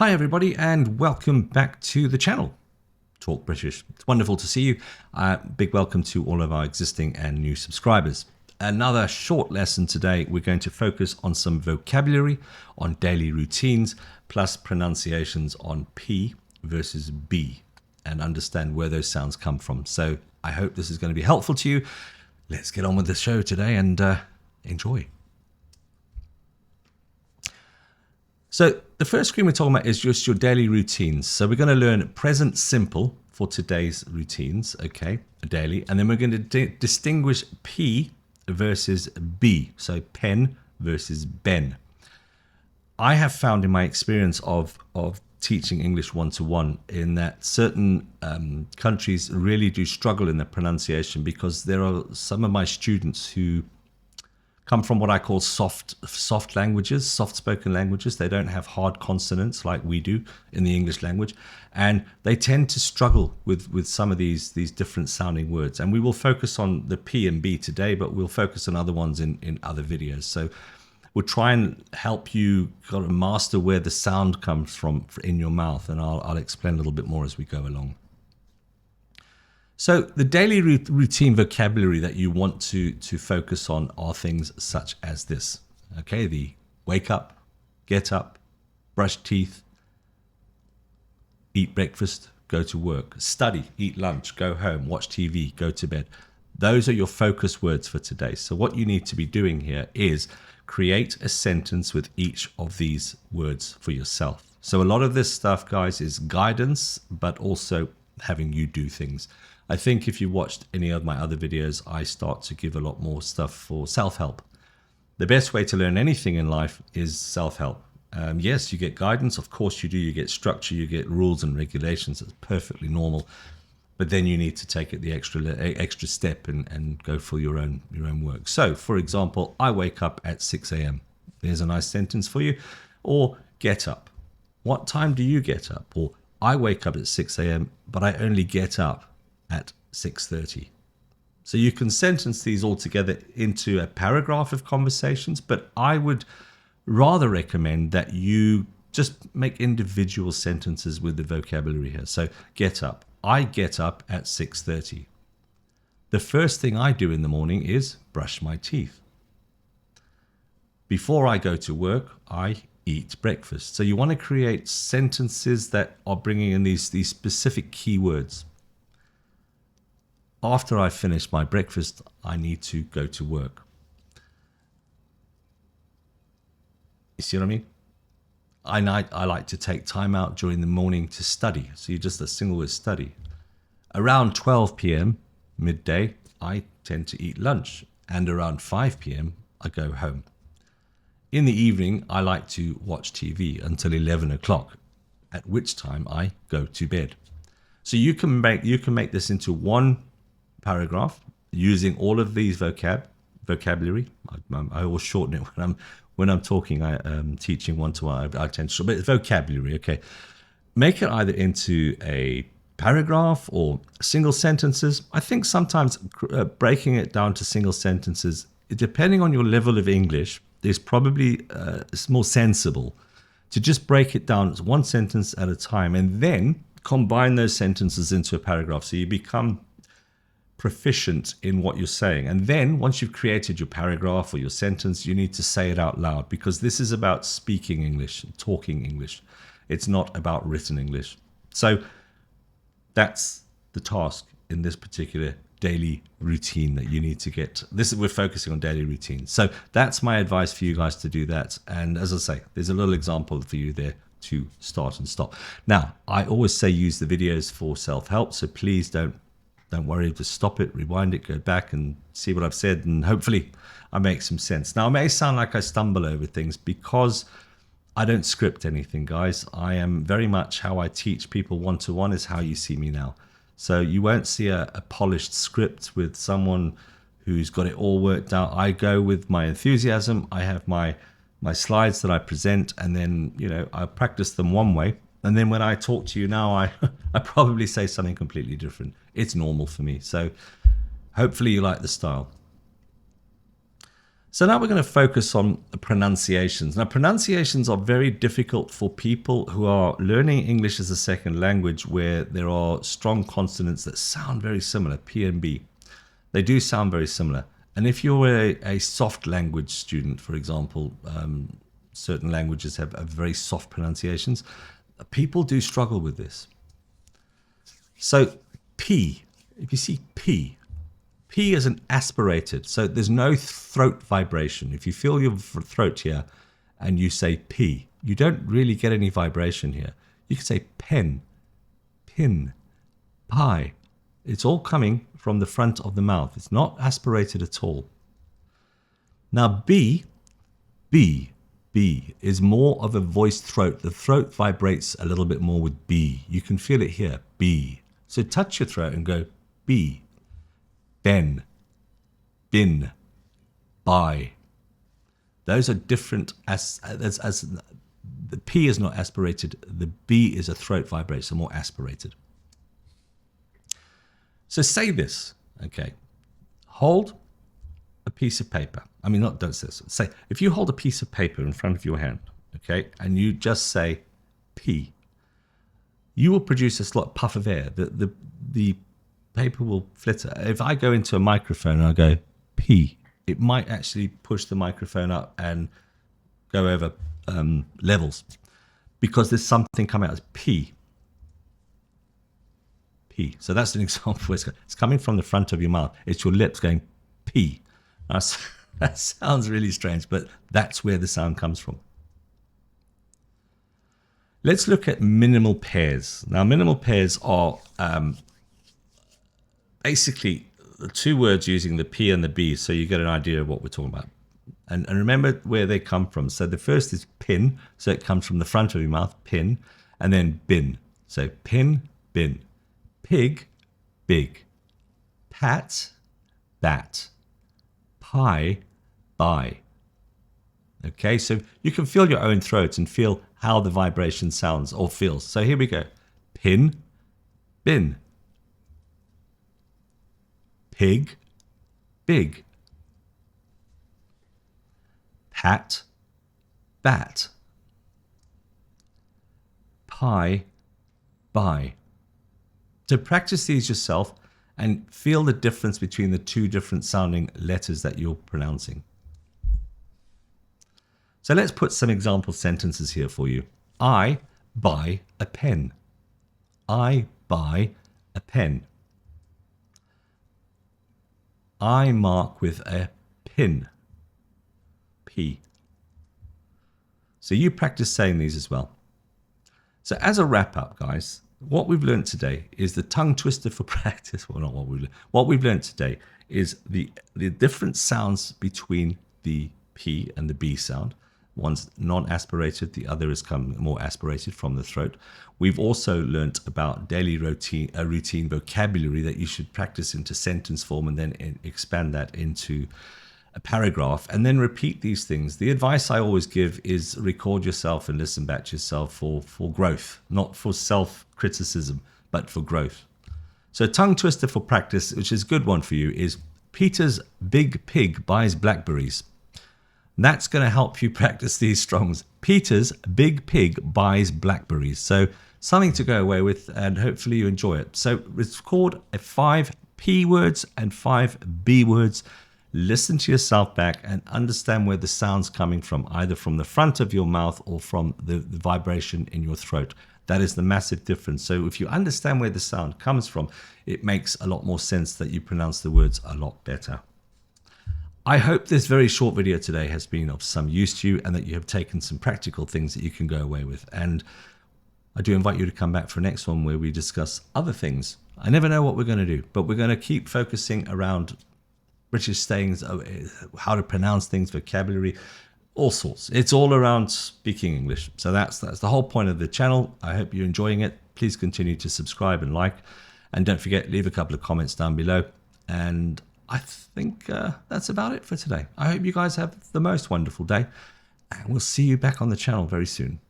Hi everybody and welcome back to the channel, Talk British. It's wonderful to see you. Big welcome to all of our existing and new subscribers. Another short lesson today. We're going to focus on some vocabulary, on daily routines, plus pronunciations on P versus B and understand where those sounds come from. So I hope this is going to be helpful to you. Let's get on with the show today and enjoy. So the first screen we're talking about is just your daily routines. So we're going to learn present simple for today's routines, okay, daily. And then we're going to distinguish P versus B. So pen versus ben. I have found in my experience of teaching English one-to-one in that certain countries really do struggle in the pronunciation because there are some of my students who come from what I call soft languages, soft-spoken languages. They don't have hard consonants like we do in the English language, and they tend to struggle with some of these different sounding words. And we will focus on the P and B today, but we'll focus on other ones in other videos. So we'll try and help you kind of master where the sound comes from in your mouth, and I'll explain a little bit more as we go along. So the daily routine vocabulary that you want to focus on are things such as this. Okay, the wake up, get up, brush teeth, eat breakfast, go to work, study, eat lunch, go home, watch TV, go to bed. Those are your focus words for today. So what you need to be doing here is create a sentence with each of these words for yourself. So a lot of this stuff, guys, is guidance, but also having you do things. I think if you watched any of my other videos, I start to give a lot more stuff for self-help. The best way to learn anything in life is self-help. Yes, you get guidance, of course you do. You get structure, you get rules and regulations. That's perfectly normal. But then you need to take it the extra step and go for your own work. So, for example, I wake up at 6 a.m. There's a nice sentence for you. Or get up. What time do you get up? Or I wake up at 6 a.m., but I only get up at 6:30. So you can sentence these all together into a paragraph of conversations, but I would rather recommend that you just make individual sentences with the vocabulary here. So get up. I get up at 6:30. The first thing I do in the morning is brush my teeth. Before I go to work, I eat breakfast. So you want to create sentences that are bringing in these specific keywords. After I finish my breakfast, I need to go to work. You see what I mean? I like to take time out during the morning to study. So you just a single word study. Around 12 p.m., midday, I tend to eat lunch. And around 5 p.m., I go home. In the evening, I like to watch TV until 11 o'clock, at which time I go to bed. So you can make this into one paragraph using all of these vocabulary. I will shorten it when I'm talking. Teaching one-to-one. I tend to, but it's vocabulary. Okay, make it either into a paragraph or single sentences. I think sometimes breaking it down to single sentences, depending on your level of English, is probably it's more sensible to just break it down as one sentence at a time and then combine those sentences into a paragraph. So you become proficient in what you're saying. And then once you've created your paragraph or your sentence, you need to say it out loud, because this is about speaking English, talking English. It's not about written English. So that's the task in this particular daily routine that you need to get. We're focusing on daily routines. So that's my advice for you guys to do that. And as I say, there's a little example for you there to start and stop. Now, I always say use the videos for self-help. So please don't worry, just stop it, rewind it, go back and see what I've said, and hopefully I make some sense. Now, it may sound like I stumble over things because I don't script anything, guys. I am very much how I teach people one-to-one is how you see me now. So you won't see a polished script with someone who's got it all worked out. I go with my enthusiasm. I have my slides that I present, and then, I practice them one way. And then when I talk to you now, I probably say something completely different. It's normal for me. So hopefully you like the style. So now we're going to focus on pronunciations. Now, pronunciations are very difficult for people who are learning English as a second language, where there are strong consonants that sound very similar, P and B. They do sound very similar. And if you're a soft language student, for example, certain languages have very soft pronunciations, people do struggle with this. So P, if you see P is an aspirated, so there's no throat vibration. If you feel your throat here and you say P, you don't really get any vibration here. You can say pen, pin, pie. It's all coming from the front of the mouth. It's not aspirated at all. Now B is more of a voiced throat. The throat vibrates a little bit more with B. You can feel it here, B. So touch your throat and go B. Ben, bin, by. Those are different as the P is not aspirated, the B is a throat vibration, so more aspirated. So say this, okay. Hold a piece of paper. I mean, don't say this. Say, if you hold a piece of paper in front of your hand, okay, and you just say P, you will produce a slight puff of air. The paper will flitter. If I go into a microphone and I go P, it might actually push the microphone up and go over levels, because there's something coming out as P. P. So that's an example. It's coming from the front of your mouth. It's your lips going P. That sounds really strange, but that's where the sound comes from. Let's look at minimal pairs. Now, minimal pairs are basically the two words using the P and the B, so you get an idea of what we're talking about. And remember where they come from. So the first is pin, so it comes from the front of your mouth, pin, and then bin. So pin, bin. Pig, big. Pat, bat. Pie, by. Okay, so you can feel your own throat and feel how the vibration sounds or feels. So here we go. Pin, bin. Pig, big. Pat, bat. Pie, by. So practice these yourself and feel the difference between the two different sounding letters that you're pronouncing. So let's put some example sentences here for you. I buy a pen. I buy a pen. I mark with a pin. P. So you practice saying these as well. So as a wrap up, guys, what we've learned today is the tongue twister for practice. Well, not what we've learned. What we've learned today is the different sounds between the P and the B sound. One's non-aspirated, the other is more aspirated from the throat. We've also learnt about daily routine vocabulary that you should practice into sentence form and then expand that into a paragraph and then repeat these things. The advice I always give is record yourself and listen back to yourself for growth, not for self-criticism, but for growth. So tongue twister for practice, which is a good one for you, is Peter's big pig buys blackberries. That's going to help you practice these strongs. Peter's big pig buys blackberries. So something to go away with, and hopefully you enjoy it. So record 5 P words and 5 B words. Listen to yourself back and understand where the sound's coming from, either from the front of your mouth or from the vibration in your throat. That is the massive difference. So if you understand where the sound comes from, it makes a lot more sense that you pronounce the words a lot better. I hope this very short video today has been of some use to you and that you have taken some practical things that you can go away with. And I do invite you to come back for the next one where we discuss other things. I never know what we're going to do, but we're going to keep focusing around British sayings, how to pronounce things, vocabulary, all sorts. It's all around speaking English. So that's the whole point of the channel. I hope you're enjoying it. Please continue to subscribe and like. And don't forget, leave a couple of comments down below. And I think that's about it for today. I hope you guys have the most wonderful day. And we'll see you back on the channel very soon.